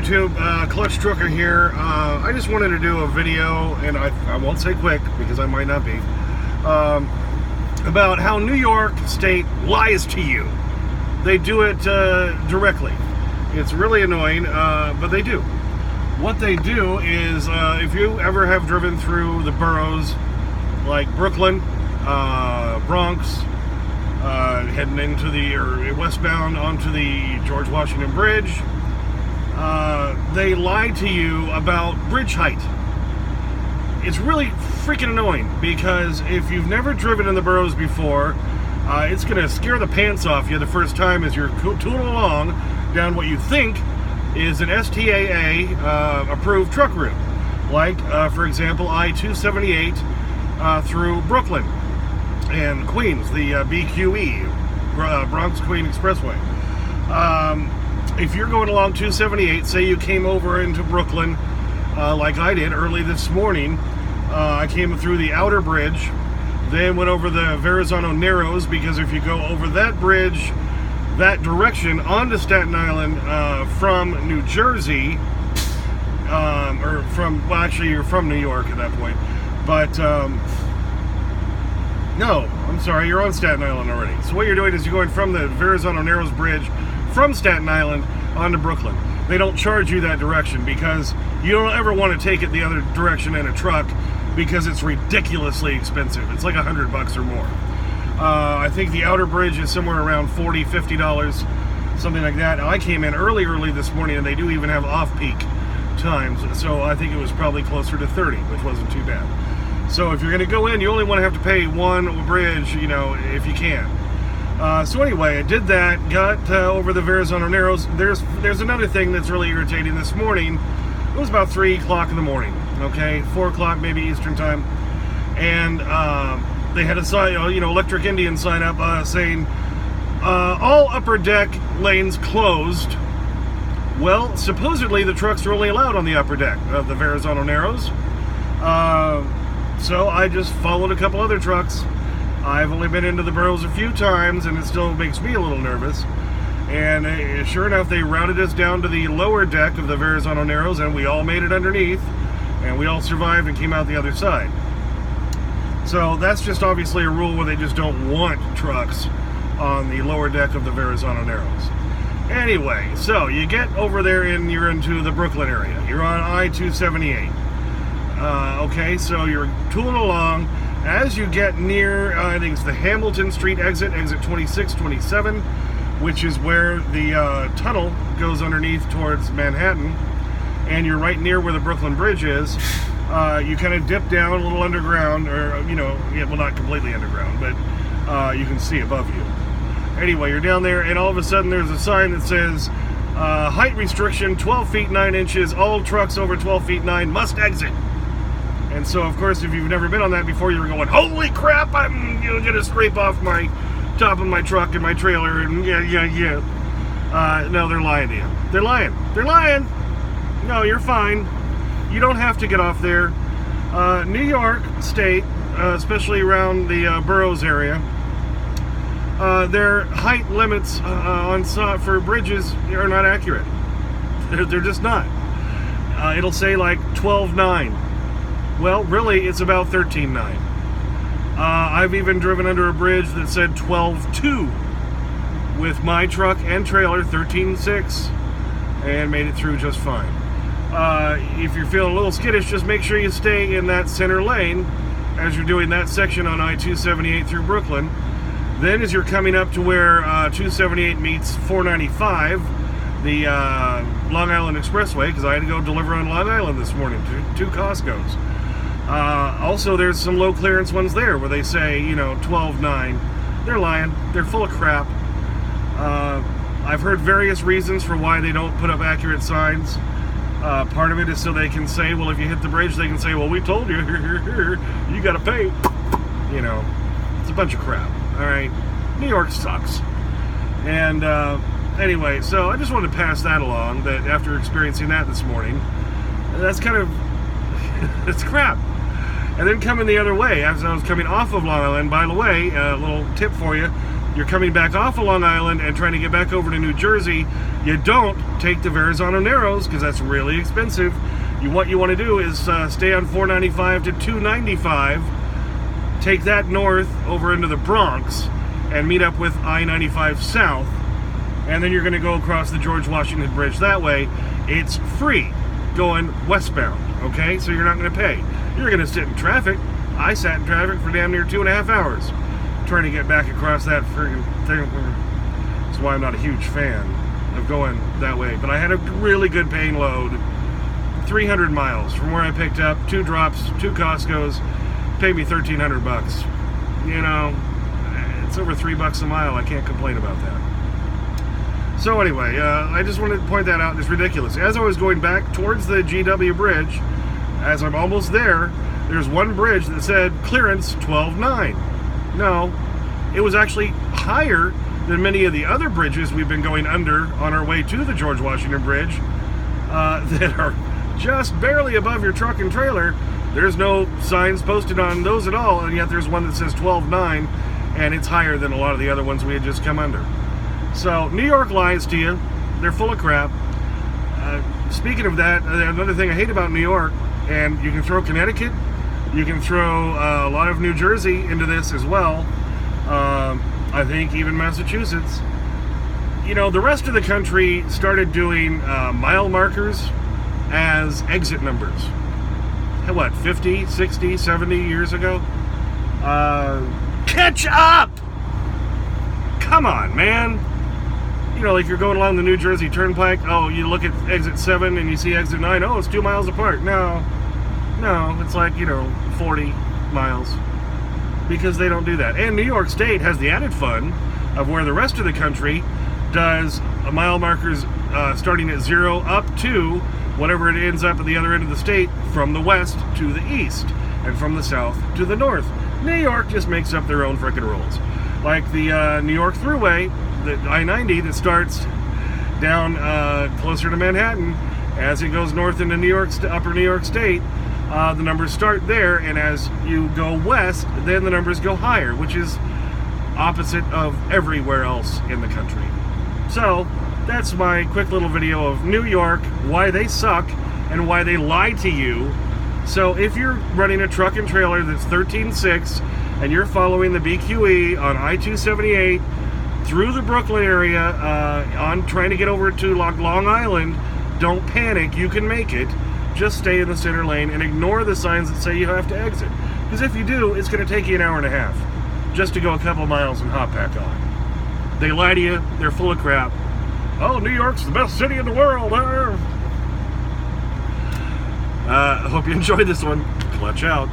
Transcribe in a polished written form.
YouTube? Clutch Trucker here. I just wanted to do a video, and I won't say quick because I might not be, about how New York State lies to you. They do it directly. It's really annoying, but they do. What they do is, if you ever have driven through the boroughs like Brooklyn, Bronx, heading into or westbound onto the George Washington Bridge, they lie to you about bridge height. It's really freaking annoying because if you've never driven in the boroughs before, it's going to scare the pants off you the first time as you're tooling along down what you think is an STAA approved truck route. Like, for example, I-278 through Brooklyn and Queens, the BQE, Bronx-Queen Expressway. If you're going along 278, say you came over into Brooklyn, like I did early this morning, I came through the outer bridge, then went over the Verrazano Narrows, because if you go over that bridge, that direction onto Staten Island from New Jersey, or from, well, actually you're from New York at that point, but no, I'm sorry, you're on Staten Island already. So what you're doing is you're going from the Verrazano Narrows Bridge from Staten Island onto Brooklyn. They don't charge you that direction because you don't ever want to take it the other direction in a truck because it's ridiculously expensive. It's like $100 or more. I think the outer bridge is somewhere around $40, $50, something like that. Now, I came in early this morning, and they do even have off-peak times, so I think it was probably closer to 30, which wasn't too bad. So if you're going to go in, you only want to have to pay one bridge, you know, if you can. So anyway, I did that, got over the Verrazano Narrows. There's another thing that's really irritating this morning. It was about 3 o'clock in the morning, okay? 4 o'clock maybe Eastern time. And they had a sign, Electric Indian sign up saying, all upper deck lanes closed. Well, supposedly the trucks are only allowed on the upper deck of the Verrazano Narrows. So I just followed a couple other trucks. I've only been into the boroughs a few times, and it still makes me a little nervous. And sure enough, they routed us down to the lower deck of the Verrazano Narrows, and we all made it underneath, and we all survived and came out the other side. So that's just obviously a rule where they just don't want trucks on the lower deck of the Verrazano Narrows. Anyway, so you get over there and you're into the Brooklyn area. You're on I-278. Okay, so you're tooling along. As you get near, I think it's the Hamilton Street exit 26, 27, which is where the tunnel goes underneath towards Manhattan, and you're right near where the Brooklyn Bridge is. You kind of dip down a little underground, or, well, not completely underground, but you can see above you. Anyway, you're down there, and all of a sudden there's a sign that says, height restriction, 12 feet 9 inches, all trucks over 12 feet 9 must exit. And so, of course, if you've never been on that before, you're going, holy crap, I'm going to scrape off my top of my truck and my trailer, and yeah. No, they're lying to you. They're lying. No, you're fine. You don't have to get off there. New York State, especially around the boroughs area, their height limits for bridges are not accurate. They're just not. It'll say like 12.9. Well, really, it's about 13.9. I've even driven under a bridge that said 12.2 with my truck and trailer, 13.6, and made it through just fine. If you're feeling a little skittish, just make sure you stay in that center lane as you're doing that section on I-278 through Brooklyn. Then as you're coming up to where 278 meets 495, the Long Island Expressway, because I had to go deliver on Long Island this morning to 2 Costco's. Also, there's some low clearance ones there where they say, 12.9. They're lying. They're full of crap. I've heard various reasons for why they don't put up accurate signs. Part of it is so they can say, well, if you hit the bridge, they can say, well, we told you, you got to pay. It's a bunch of crap. All right. New York sucks. And anyway, so I just wanted to pass that along, that after experiencing that this morning, that's kind of, it's crap. And then coming the other way, as I was coming off of Long Island, by the way, a little tip for you, you're coming back off of Long Island and trying to get back over to New Jersey, You don't take the Verrazano Narrows because that's really expensive. What you want to do is stay on 495 to 295, take that north over into the Bronx, and meet up with I-95 south, and then you're going to go across the George Washington Bridge that way. It's free going westbound, okay? So you're not going to pay. You're going to sit in traffic. I sat in traffic for damn near 2.5 hours trying to get back across that friggin' thing. That's why I'm not a huge fan of going that way. But I had a really good paying load. 300 miles from where I picked up, 2 drops, 2 Costco's, paid me $1,300. You know, it's over $3 a mile. I can't complain about that. So anyway, I just wanted to point that out. It's ridiculous. As I was going back towards the GW Bridge, as I'm almost there, there's one bridge that said clearance 12.9. No, it was actually higher than many of the other bridges we've been going under on our way to the George Washington Bridge that are just barely above your truck and trailer. There's no signs posted on those at all, and yet there's one that says 12.9, and it's higher than a lot of the other ones we had just come under. So New York lies to you. They're full of crap. Speaking of that, another thing I hate about New York, and you can throw Connecticut, you can throw a lot of New Jersey into this as well. I think even Massachusetts. You know, the rest of the country started doing mile markers as exit numbers. What, 50, 60, 70 years ago? Catch up! Come on, man. You know, like you're going along the New Jersey Turnpike. Oh, you look at exit 7 and you see exit 9. Oh, it's 2 miles apart. No, it's like, 40 miles. Because they don't do that. And New York State has the added fun of where the rest of the country does mile markers starting at 0 up to whatever it ends up at the other end of the state, from the west to the east, and from the south to the north. New York just makes up their own frickin' rules. Like the New York Thruway, the I-90 that starts down closer to Manhattan, as it goes north into upper New York State, the numbers start there, and as you go west, then the numbers go higher, which is opposite of everywhere else in the country. So that's my quick little video of New York, why they suck, and why they lie to you. So if you're running a truck and trailer that's 13.6, and you're following the BQE on I-278 through the Brooklyn area, on trying to get over to Long Island, don't panic, you can make it. Just stay in the center lane and ignore the signs that say you have to exit. Because if you do, it's going to take you an hour and a half just to go a couple miles and hop back on. They lie to you, they're full of crap. Oh, New York's the best city in the world. I hope you enjoyed this one. Clutch out.